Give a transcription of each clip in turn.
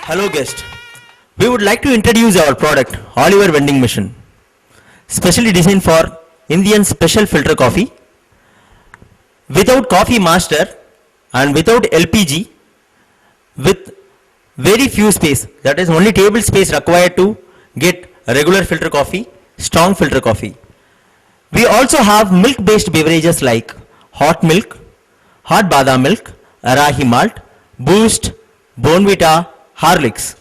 Hello guest. We would like to introduce our product, Oliver Vending Machine, specially designed for Indian special filter coffee, without coffee master and without LPG, with very few space, that is only table space required to get regular filter coffee, strong filter coffee. We also have milk based beverages like hot milk, hot Badam Milk, Ragi malt, Boost, Bournvita, Horlicks.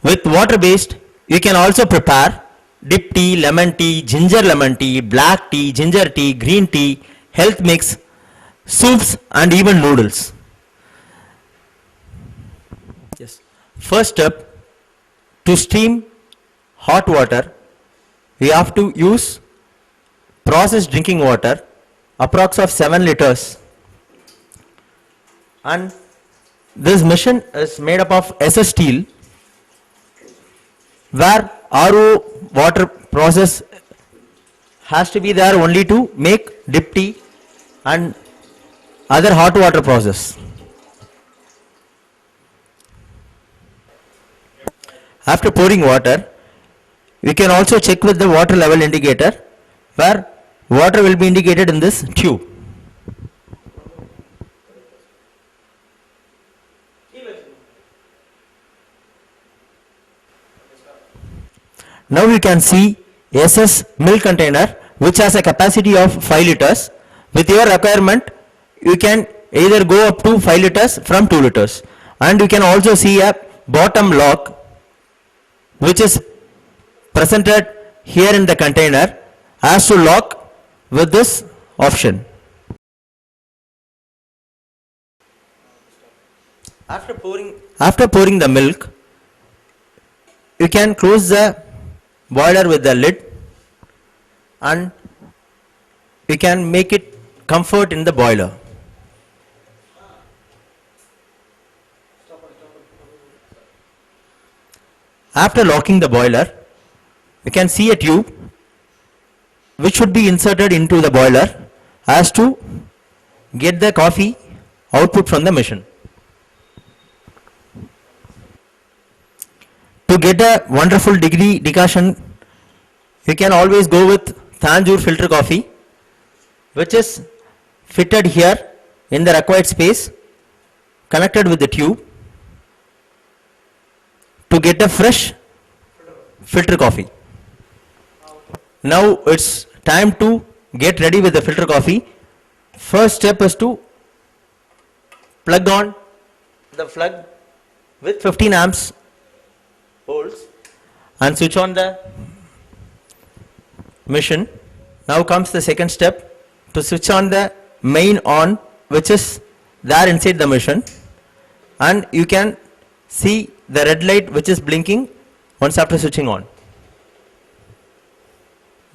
With water based, you can also prepare dip tea, lemon tea, ginger lemon tea, black tea, ginger tea, green tea, health mix, soups and even noodles. Yes. First step, to steam hot water, we have to use processed drinking water, approx of 7 liters. And this machine is made up of SS steel, where RO water process has to be there only to make dip tea and other hot water process. After pouring water, we can also check with the water level indicator, where water will be indicated in this tube. Now you can see SS milk container which has a capacity of 5 liters. With your requirement, you can either go up to 5 liters from 2 liters. And you can also see a bottom lock which is presented here in the container as to lock with this option. After pouring the milk, you can close the boiler with the lid and you can make it comfort in the boiler. After locking the boiler, you can see a tube which should be inserted into the boiler as to get the coffee output from the machine. To get a wonderful degree decantation, you can always go with Tanjore filter coffee, which is fitted here in the required space, connected with the tube to get a fresh filter coffee. Now it's time to get ready with the filter coffee. First step is to plug on the plug with 15 amps volts and switch on the machine. Now comes the second step, to switch on the main on, which is there inside the machine, and you can see the red light which is blinking once after switching on.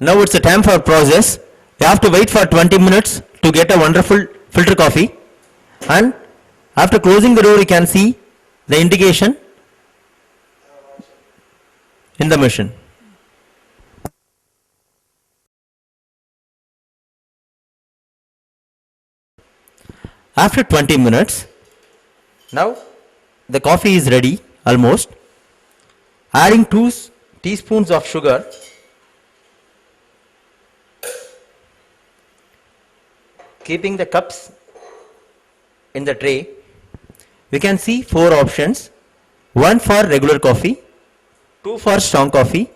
Now it's the time for process. You have to wait for 20 minutes to get a wonderful filter coffee, and after closing the door you can see the indication in the machine. After 20 minutes, now the coffee is ready almost. Adding 2 teaspoons of sugar, keeping the cups in the tray, we can see 4 options: 1 for regular coffee, 2 for strong coffee,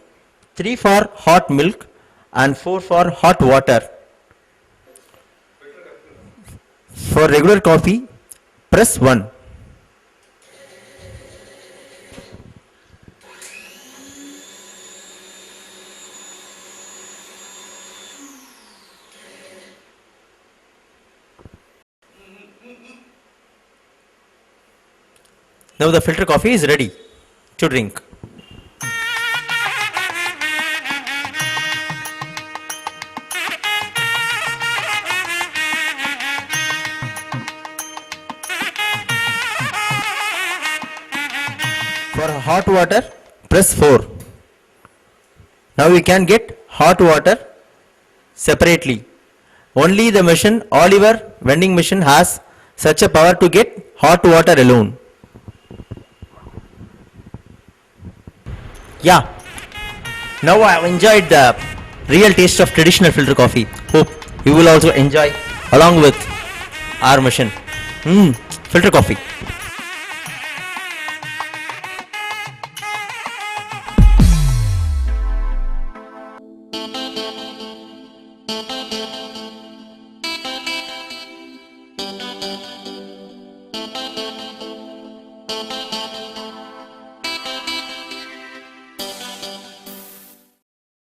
3 for hot milk and 4 for hot water. For regular coffee, press 1. Now the filter coffee is ready to drink. For hot water, press 4. Now you can get hot water separately. Only the machine, Oliver vending machine, has such a power to get hot water alone. Yeah, now I have enjoyed the real taste of traditional filter coffee. Hope you will also enjoy along with our machine. Filter coffee.